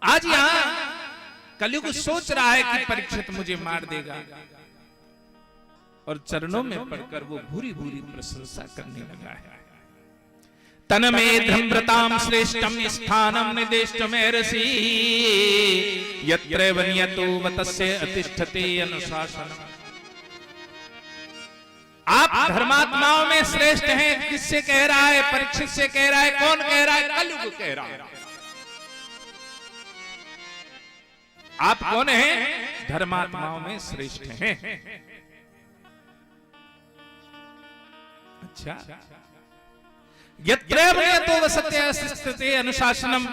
आज यहां कलयुग सोच रहा है कि परीक्षित मुझे मार देगा, और चरणों में पड़कर वो भूरी भूरी प्रशंसा करने लगा है। तनमे धम्रताम श्रेष्ठम स्थानम निर्देष्टमेरसी यत्र वन्यतो वतस्य अतिष्ठते अनुशासनम। आप धर्मात्माओं में श्रेष्ठ हैं। किससे कह रहा है? परीक्षित से कह रहा है। कौन कह रहा है? कलयुग कह रहा है। आप कौन हैं? धर्मात्माओं में श्रेष्ठ हैं। अच्छा, यत्र वन्यतो वतस्य अनुशासनम।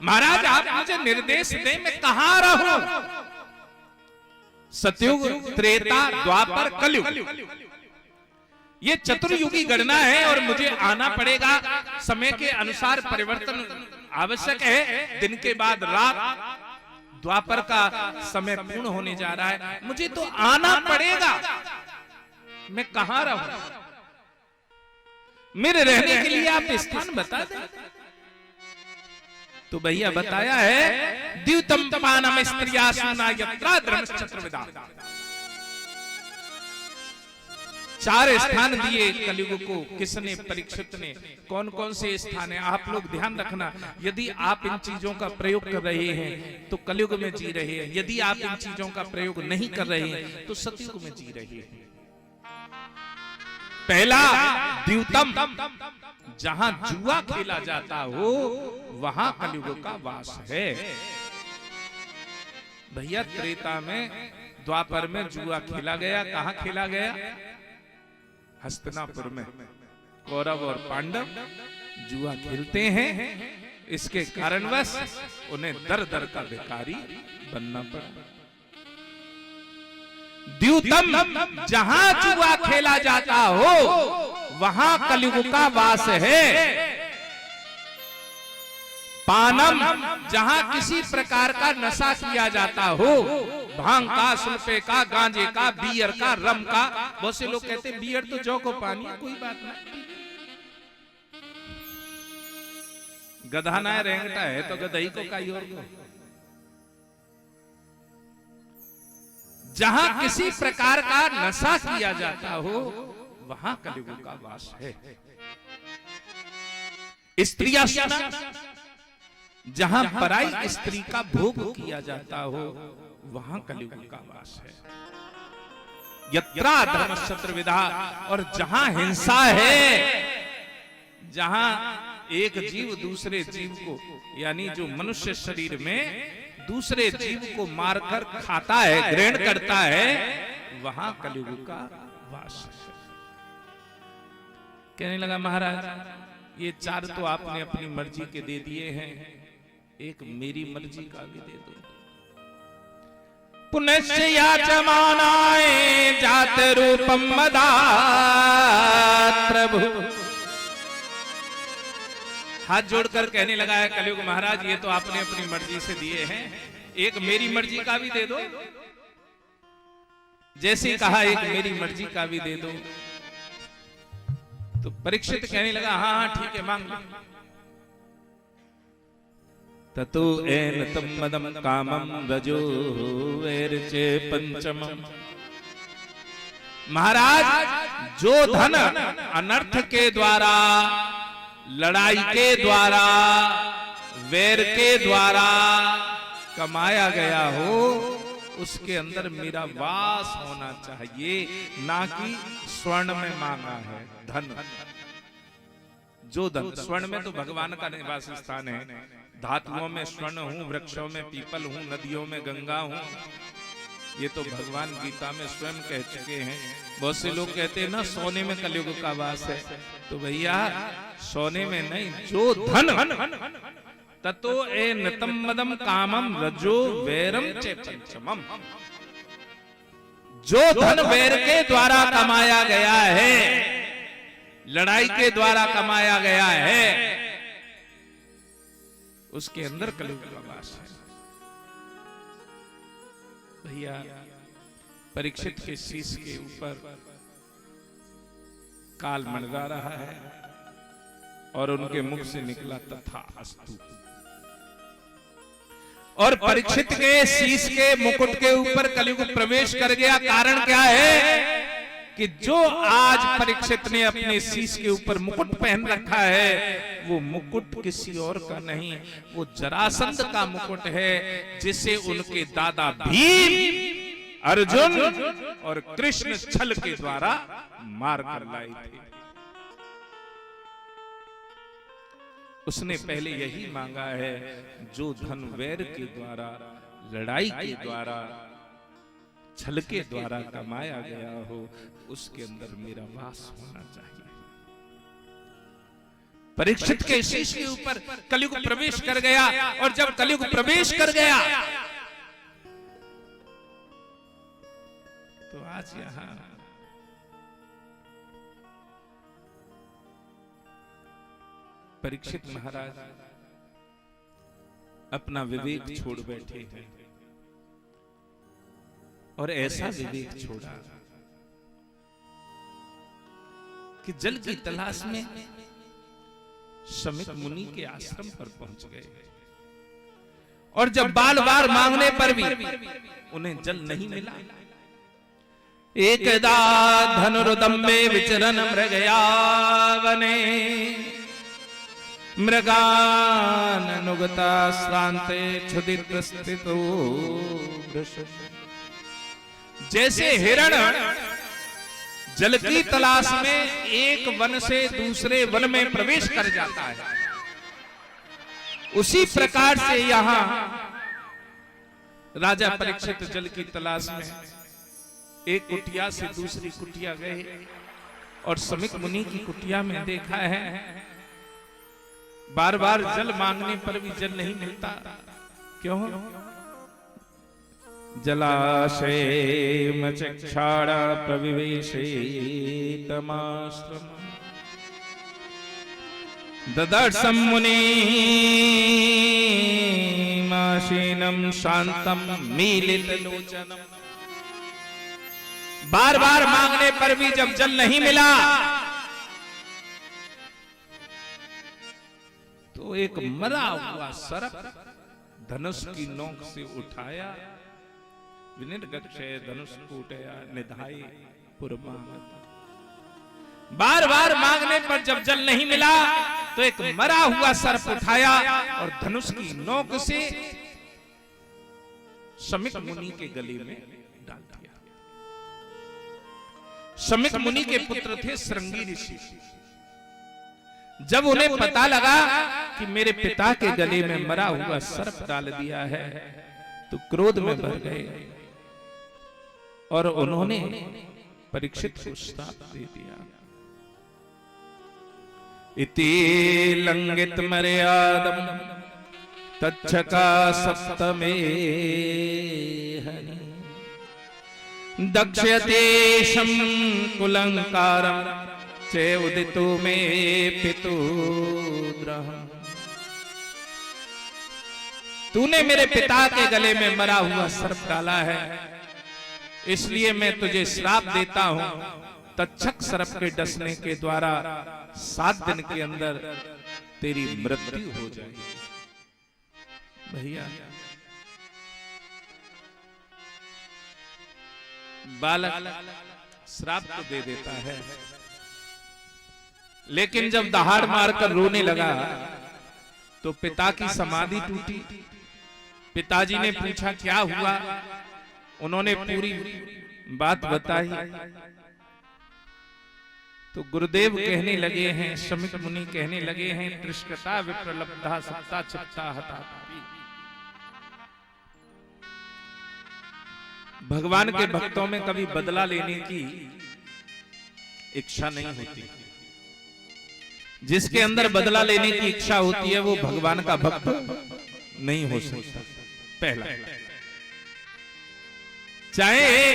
महाराज आप मुझे निर्देश दें, मैं कहां रहूं? सतयुग, त्रेता, द्वापर, कलयुग, ये चतुर्युगी गणना है और मुझे आना पड़ेगा। समय के अनुसार परिवर्तन आवश्यक है। दिन के बाद रात, द्वापर का समय पूर्ण होने जा रहा है, मुझे तो आना पड़ेगा। मैं कहां रहूं? मेरे रहने के लिए आप स्थान बता दें। तो भैया बताया है, द्यूतम तमानम स्त्रिया सुना यत्रा धर्मश्चत्रविदा। 4 स्थान दिए कलयुग को। किसने? परीक्षित ने। कौन कौन से स्थान है? आप लोग ध्यान रखना। यदि आप इन चीजों का प्रयोग कर रहे हैं तो कलयुग में जी रहे हैं। यदि आप इन चीजों का प्रयोग नहीं कर रहे हैं तो सतयुग में जी रहे हैं। पहला द्यूतम, जहां जुआ खेला जाता हो वहां कलयुग का वास है। भैया त्रेता में, द्वापर में जुआ खेला गया। कहां खेला गया? हस्तिनापुर में। कौरव और पांडव जुआ खेलते हैं। इसके कारणवश उन्हें दर दर का भिखारी बनना पड़ा। द्यूतम, जहां जुआ खेला जाता हो वहां कलयुग का वास है। पानम, जहां किसी प्रकार का नशा किया जाता हो, भांग का, सुल्फे का, गांजे का, बियर का, रम का। बहुत से लोग कहते हैं बियर तो जौ को पानी, कोई बात नहीं। गधा ना रेंगता है तो गधई को काई और को। जहां किसी प्रकार का नशा किया जाता हो वहां कलयुग का वास है। स्त्रियां, जहां पराई स्त्री का भोग किया जाता हो वहां कलयुग का वास है। यत्रा धर्मश्चत्रविदा, और जहां हिंसा है, जहां एक जीव दूसरे जीव को, यानी जो मनुष्य शरीर में दूसरे जीव को मारकर खाता है, ग्रहण करता है, वहां कलयुग का वास है। कहने लगा महाराज ये 4 तो आपने अपनी मर्जी के दे दिए हैं, एक मेरी मर्जी का भी दे दो। पुनश्च याचमानाय जात रूपम मदात् प्रभु। हाथ जोड़कर कहने लगा है कलयुग महाराज ये तो आपने अपनी मर्जी से दिए हैं, एक मेरी मर्जी का भी दे दो। जैसे कहा एक मेरी मर्जी का भी दे दो। तो परीक्षित कहने लगा हाँ हाँ ठीक है मांग लो। ततो एन तम मदम कामम रजो वैरचे पंचमम। महाराज जो धन अनर्थ के द्वारा, लड़ाई के द्वारा, वैर के द्वारा कमाया गया हो उसके अंदर मेरा वास होना चाहिए, ना कि स्वर्ण में मांगा है धन। जो धन, स्वर्ण में तो भगवान का निवास स्थान है, धातुओं में स्वर्ण हूं, वृक्षों में पीपल हूं, नदियों में गंगा हूं। ये तो भगवान गीता में स्वयं कह चुके हैं। बहुत से लोग कहते हैं ना सोने में कलयुग का वास है, तो भैया सोने में नहीं, जो धन ततो एनतम मदम कामम रजो वैरम च पंचमम। जो धन वैर के द्वारा कमाया गया है, लड़ाई के द्वारा कमाया गया है, उसके अंदर कलयुग का वास है। भैया परीक्षित के शीश के ऊपर काल मंडरा रहा है और उनके मुख से निकला तथा अस्तु। और परीक्षित के शीश के मुकुट के ऊपर कलयुग प्रवेश कर गया। कारण क्या है कि जो आज परीक्षित ने अपने शीश के ऊपर मुकुट पहन रखा है, वो मुकुट किसी और का नहीं, वो जरासंध का मुकुट है, जिसे उनके दादा भीम, अर्जुन और कृष्ण छल के द्वारा मार कर लाए थे। उसने पहले यही मांगा है, जो धन वैर के द्वारा, लड़ाई के द्वारा, छल के द्वारा कमाया गया हो, उसके अंदर मेरा वास होना चाहिए। परीक्षित के शीश के ऊपर कलयुग प्रवेश कर गया, और जब कलयुग प्रवेश कर गया तो आज यहां परीक्षित महाराज अपना विवेक छोड़ बैठे हैं, और ऐसा विवेक छोड़ा कि जल की तलाश में शमिक मुनि के आश्रम पर पहुंच गए, और जब बार बार मांगने पर भी उन्हें जल नहीं मिला। एकदा धनुरुदम्बे विचरन मृगयावने, मृगानुगता श्रांते क्षुदित स्थितो वृषभ। जैसे हिरण जल की तलाश में एक वन से दूसरे वन में प्रवेश कर जाता है, उसी प्रकार से यहां राजा परीक्षित जल की तलाश में एक कुटिया से दूसरी कुटिया गए, और शमिक मुनि की कुटिया में देखा है बार बार जल मांगने पर भी जल नहीं मिलता। क्यों? जलाशय मचक्षाड़ प्रविवेशे तमाश्रम, ददर्शं मुनिमाशीनं शांतम मीलितलोचनम। बार बार मांगने पर भी जब जल नहीं मिला तो एक मरा हुआ सर्प धनुष की नोक से उठाया, विनिर्गक्षे धनुष कूटया निधाई पुरमागत। बार बार मांगने पर जब जल नहीं मिला तो एक मरा हुआ सर्प उठाया और धनुष की नोक से शमिक मुनि के गले में डाल दिया। शमिक मुनि के पुत्र थे श्रृंगी ऋषि। जब उन्हें पता लगा कि मेरे पिता के गले में मरा हुआ सर्प डाल दिया है तो क्रोध में भर गए और उन्होंने परीक्षित को श्राप दे दिया। इति लंघित मर्यादम तच्छका सप्तमे हनि दक्षयतेशं कुलंकारं चे उदितो मे पितुद्रहम्। तूने मेरे पिता के गले में मरा हुआ सर्प डाला है, इसलिए मैं तुझे श्राप देता हूं, तक्षक सर्प के डसने के द्वारा 7 दिन के अंदर तेरी मृत्यु हो जाएगी। भैया बालक श्राप तो दे देता है, लेकिन जब दहाड़ मारकर रोने लगा तो पिता की समाधि टूटी। पिताजी ने पूछा क्या हुआ, उन्होंने पूरी बात बताई तो गुरुदेव कहने लगे हैं, शमिक मुनि कहने लगे हैं, तृष्कता विप्रलब्धा सत्ता चित्ता हतापि। भगवान के भक्तों में कभी बदला लेने की इच्छा नहीं होती। जिसके अंदर बदला लेने की इच्छा होती है वो भगवान का भक्त नहीं हो सकता। पहला, चाहे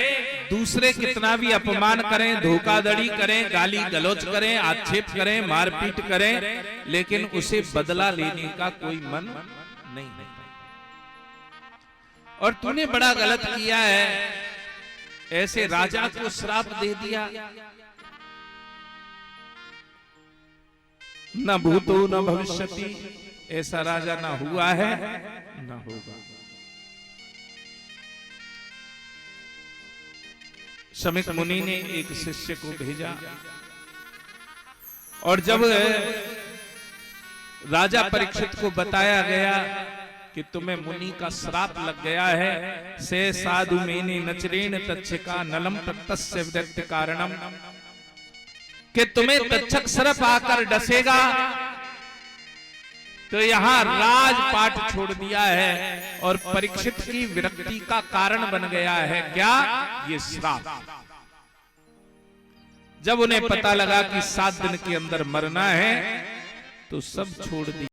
दूसरे कितना भी अपमान करें, धोखाधड़ी करें, गाली गलौज करें, आक्षेप करें, मारपीट करें, लेकिन उसे बदला लेने का कोई मन नहीं है। और तूने बड़ा गलत किया है, ऐसे राजा को श्राप दे दिया। न भूतो न भविष्यति, ऐसा राजा ना हुआ है न होगा। शमीक मुनि ने एक शिष्य को भेजा और जब राजा परीक्षित को बताया गया कि तुम्हें मुनि का श्राप लग गया है, से साधु मेनी नचरेण तच्छिका नलम प्रत्यस्य विदग्ध कारणम, कि तुम्हें तक्षक सर्प आकर डसेगा, तो यहां राजपाट छोड़ दिया है और परीक्षित की विरक्ति का कारण बन गया है। क्या? ये श्राप। जब उन्हें पता लगा कि 7 दिन के अंदर मरना है तो सब छोड़ दिया।